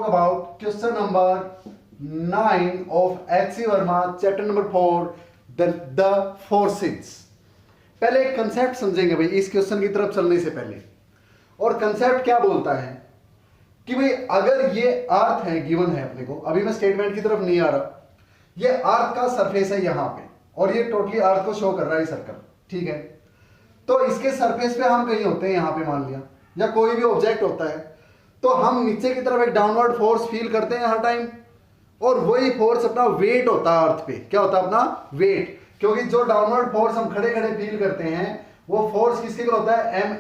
talk about question number 9 of H.C. Verma, chapter number 4, the forces. पहले एक concept समझेंगे भाई इस क्वेश्चन की तरफ चलने से पहले। और कंसेप्ट क्या बोलता है कि भाई अगर ये अर्थ है, गिवन है अपने को, अभी मैं स्टेटमेंट की तरफ नहीं आ रहा, ये अर्थ का सरफेस है यहां पे और ये टोटली अर्थ को शो कर रहा है सर्कल, ठीक है। तो इसके सरफेस पे हम कहीं होते हैं यहां पे मान लिया, या कोई भी ऑब्जेक्ट होता है, तो हम नीचे की तरफ एक डाउनवर्ड फोर्स फील करते हैं हर टाइम, और वही फोर्स अपना वेट होता है अर्थ पे। क्या होता है अपना वेट, क्योंकि जो डाउनवर्ड फोर्स हम खड़े खड़े फील करते हैं वो फोर्स किसके इक्वल होता है, ma।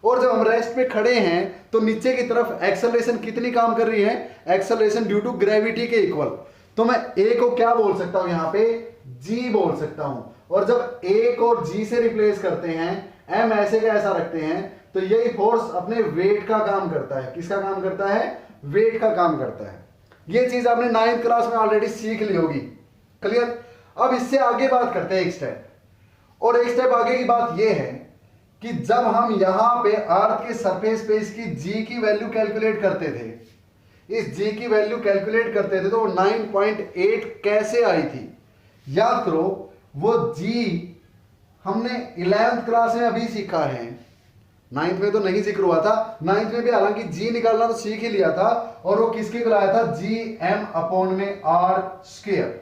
और जब हम रेस्ट पे खड़े हैं तो नीचे की तरफ एक्सेलरेशन कितनी काम कर रही है, एक्सेलरेशन ड्यू टू ग्रेविटी के इक्वल। तो मैं a को क्या बोल सकता हूं, यहां पे g बोल सकता हूं। और जब a को g से रिप्लेस करते हैं, m ऐसे का ऐसा रखते हैं, तो यही फोर्स अपने वेट का काम करता है। किसका काम करता है, वेट का काम करता है। ये चीज आपने 9th क्लास में ऑलरेडी सीख ली होगी, क्लियर। अब इससे आगे बात करते हैं एक स्टेप, और एक स्टेप आगे की बात यह है कि जब हम यहां पे अर्थ के सरफेस पे इसकी g की वैल्यू कैलकुलेट करते थे, इस g की वैल्यू कैलकुलेट करते थे, तो वो 9.8 कैसे आई थी। याद करो वो g हमने 11th क्लास में अभी सीखा है, 9th में तो नहीं जिक्र हुआ था। 9th में भी हालांकि g निकालना तो सीख ही लिया था, और वो किसके बुलाया था, gm अपॉन में r स्क्वायर,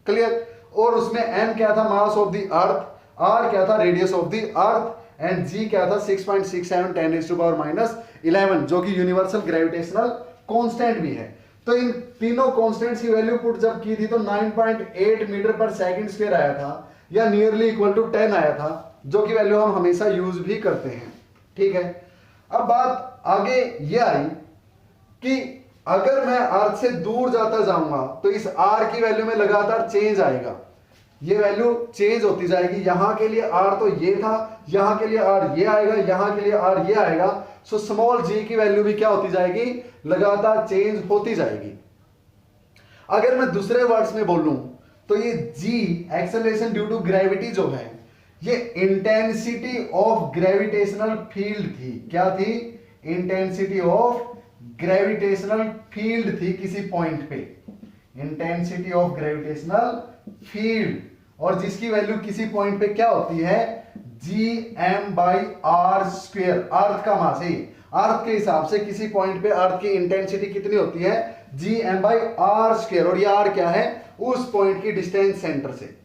क्लियर। और उसमें m क्या था, mass of the earth, r क्या था, radius of the earth, and g क्या था, 6.67 10⁻11, जो कि यूनिवर्सल ग्रेविटेशनल कांस्टेंट भी है। तो इन तीनों कांस्टेंट्स की वैल्यू पुट जब की थी तो 9.8 मीटर पर सेकंड स्क्वायर आया था, या नियरली इक्वल टू 10 आया था, जो कि वैल्यू हम हमेशा यूज भी करते हैं, ठीक है। अब बात आगे ये आई कि अगर मैं अर्थ से दूर जाता जाऊंगा तो इस r की वैल्यू में लगातार चेंज आएगा, ये वैल्यू चेंज होती जाएगी। यहां के लिए r तो ये था, यहां के लिए r ये आएगा, यहां के लिए r ये आएगा। सो स्मॉल g की वैल्यू भी क्या होती जाएगी, लगातार चेंज होती जाएगी। अगर मैं दूसरे वर्ड्स में बोलूं तो ये g acceleration due to gravity जो है, ये इंटेंसिटी ऑफ ग्रेविटेशनल फील्ड थी। क्या थी, इंटेंसिटी ऑफ ग्रेविटेशनल फील्ड थी किसी पॉइंट पे, इंटेंसिटी ऑफ ग्रेविटेशनल फील्ड, और जिसकी वैल्यू किसी पॉइंट पे क्या होती है, gm/r स्क्वायर। अर्थ का मास है, अर्थ के हिसाब से किसी पॉइंट पे अर्थ की इंटेंसिटी कितनी होती है, gm/r स्क्वायर। और ये r क्या है, उस पॉइंट की डिस्टेंस सेंटर से।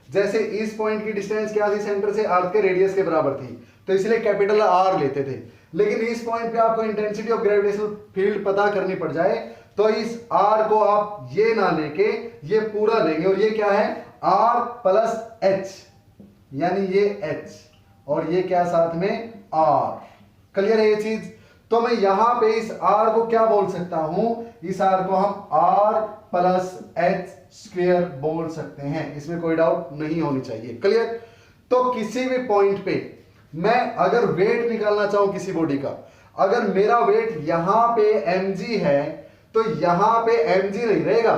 जैसे इस पॉइंट की डिस्टेंस क्या थी सेंटर से, अर्थ के रेडियस के बराबर थी, तो इसलिए कैपिटल R लेते थे। लेकिन इस पॉइंट पे आपको इंटेंसिटी ऑफ ग्रेविटेशनल फील्ड पता करनी पड़ जाए तो इस R को आप ये ना लेके ये पूरा लेंगे, और ये क्या है, R + H, यानी ये H और ये क्या साथ में R, क्लियर है ये चीज। तो मैं यहां पे इस R को क्या बोल सकता हूं, इस R को हम R + H स्क्वायर बोल सकते हैं, इसमें कोई डाउट नहीं होनी चाहिए, क्लियर। तो किसी भी पॉइंट पे मैं अगर वेट निकालना चाहूं किसी बॉडी का, अगर मेरा वेट यहां पे mg है तो यहां पे mg नहीं रहेगा,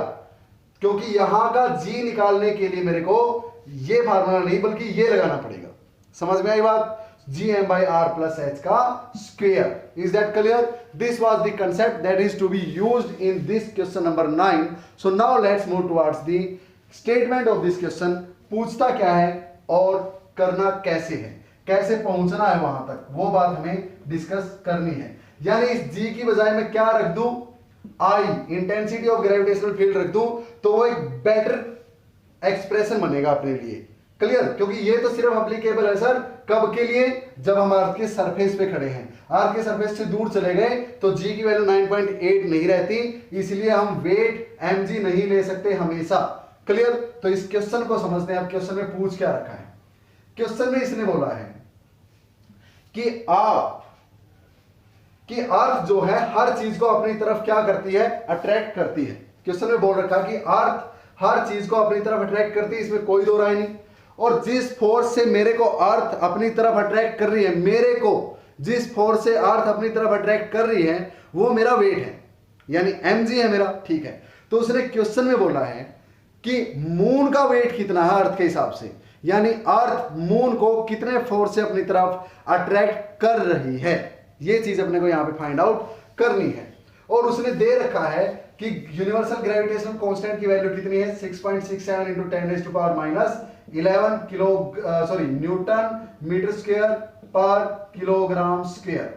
क्योंकि यहां का g निकालने के लिए मेरे को ये फार्मूला नहीं बल्कि ये लगाना पड़ेगा। समझ में आई बात, gm/r + h का square. Is that clear? This was the concept that is to be used in this question number 9. So now let's move towards the statement of this question. पूछता क्या है और करना कैसे है, कैसे पहुंचना है वहां तक, वो बात हमें डिस्कस करनी है। यानी इस g की बजाय मैं क्या रख दूं, I, intensity of gravitational field रख दूं, तो वो एक बेटर एक्सप्रेशन बनेगा अपने लिए, क्लियर। क्योंकि ये तो सिर्फ एप्लीकेबल है सर कब के लिए, जब हम अर्थ के सरफेस पे खड़े हैं। अर्थ के सरफेस से दूर चले गए तो g की वैल्यू 9.8 नहीं रहती, इसलिए हम वेट mg नहीं ले सकते हमेशा, क्लियर। तो इस क्वेश्चन को समझते हैं। अब क्वेश्चन में पूछ क्या रखा है, क्वेश्चन में इसने बोला है कि अर्थ जो है हर चीज को अपनी तरफ क्या करती है, अट्रैक्ट करती है। क्वेश्चन में बोल रखा कि अर्थ हर चीज को अपनी तरफ अट्रैक्ट करती है, इसमें कोई दो राय नहीं। और जिस फोर्स से मेरे को अर्थ अपनी तरफ अट्रैक्ट कर रही है, मेरे को जिस फोर्स से अर्थ अपनी तरफ अट्रैक्ट कर रही है वो मेरा वेट है, यानी mg है मेरा, ठीक है। तो उसने क्वेश्चन में बोला है कि मून का वेट कितना है अर्थ के हिसाब से, यानी अर्थ मून को कितने फोर्स से अपनी तरफ अट्रैक्ट कर रही है, ये चीज अपने को यहां पे फाइंड आउट करनी है। और उसने दे रखा है कि यूनिवर्सल ग्रेविटेशनल कांस्टेंट की वैल्यू कितनी है 6.67 into 10⁻⁻11 kilo newton metre square per kilogram square,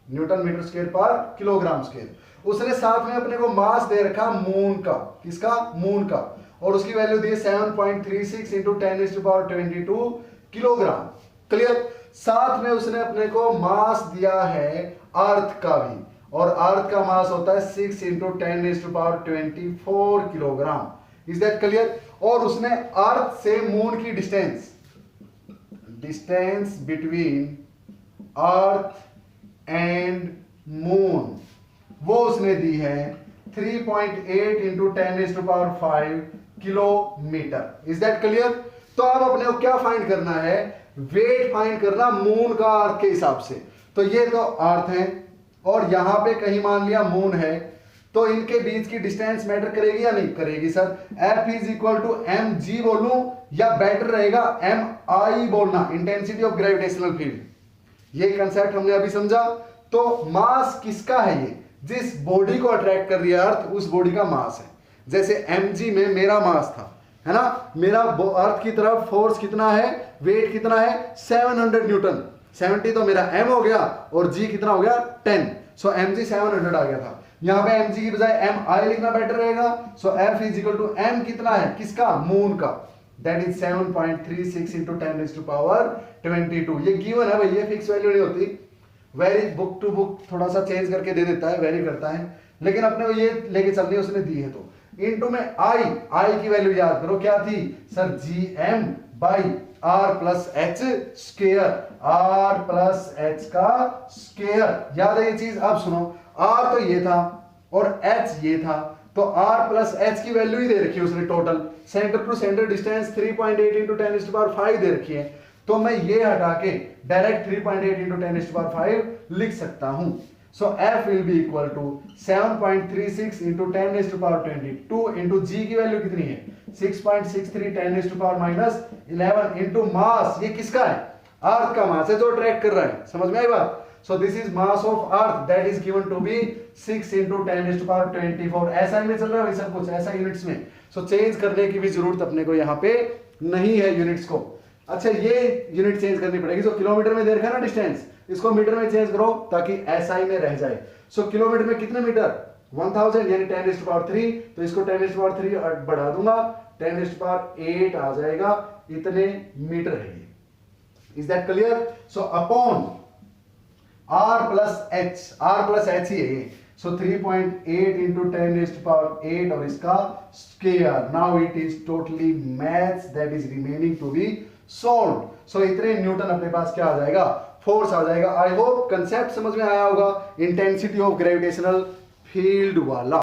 newton metre square per kilogram square. उसने साथ में अपने को मास दे रखा मून का, किसका, मून का, और उसकी वैल्यू दी 7.36 into 10⁻22 किलोग्राम। क्लियर। साथ में उसने अपने को मास दिया है अर्थ का भी, और अर्थ का मास होता है 6 into 10⁻24 kilogram. Is that clear. और उसने अर्थ से मून की distance between earth and moon वो उसने दी है 3.8 into 10⁻5 kilometre. Is that clear. तो अब अपने को क्या फाइंड करना है, वेट फाइंड करना मून का अर्थ के हिसाब से। तो ये तो अर्थ है और यहां पे कहीं मान लिया मून है, तो इनके बीच की डिस्टेंस मैटर करेगी या नहीं करेगी sir. F is equal to m g बोलूं या बेटर रहेगा एम आई बोलना, इंटेंसिटी ऑफ ग्रेविटेशनल फील्ड। ये कंसेप्ट हमने अभी समझा। तो मास किसका है, ये जिस बॉडी को अट्रैक्ट कर रही है अर्थ उस बॉडी का मास है। जैसे mg में मेरा मास था, है ना, मेरा अर्थ की तरफ फोर्स कितना है, वेट कितना है 700 न्यूटन। 70 तो मेरा m हो गया और g कितना हो गया 10, सो mg 700 आ गया था। यहां पे mg की बजाय mi लिखना बेटर रहेगा। So F is equal to m कितना है, किसका, मून का, दैट इज 7.36 into 10⁻22। ये गिवन है भाई, ये फिक्स वैल्यू नहीं होती, वेरी बुक टू बुक थोड़ा सा चेंज करके दे देता है, वेरी करता है, लेकिन अपने को ये लेके चलनी है, उसने दी है। तो इनटू में आई की वैल्यू याद करो क्या थी sir, GM by R plus H square, R plus H का स्क्वायर। याद है ये चीज। अब सुनो, R तो ये था और H ये था, तो R प्लस एच की वैल्यू ही दे रखी है उसने total. Centre to centre distance 3.8 into 10⁻5 दे रखी है, तो मैं ये हटा के डायरेक्ट 3.8 into 10⁻5 लिख सकता हूं। So F will be equal to 7.36 into 10⁻22 into G की वैल्यू कितनी है 6.63 10⁻11 into मास, ये किसका है, अर्थ का मास है जो ट्रैक कर रहा है। समझ में आई बात। So this is mass of earth that is given to be 6 into 10⁻24। ऐसा ही में चल रहा है सब कुछ, ऐसा यूनिट्स में। सो चेंज करने की भी जरूरत अपने को यहाँ पे नहीं है यूनिट्स को। अच्छा, ये यूनिट चेंज करनी पड़ेगी। जो किलोमीटर में दे रखा है ना डिस्टेंस, इसको मीटर में चेंज करो ताकि एसआई में रह जाए। सो किलोमीटर में कितने मीटर 1000 यानी 10⁻3, तो इसको 10⁻3 बढ़ा दूंगा 10⁸ आ जाएगा, इतने मीटर है ये। Is that clear. So upon R plus H ही है ये। सो 3.8 into 10⁸ और इसका square. Now it is totally maths that is remaining to be solve. So इतने न्यूटन अपने पास क्या आ जाएगा, फोर्स आ जाएगा। आई होप कंसेप्ट समझ में आया होगा इंटेंसिटी ऑफ ग्रेविटेशनल फील्ड वाला।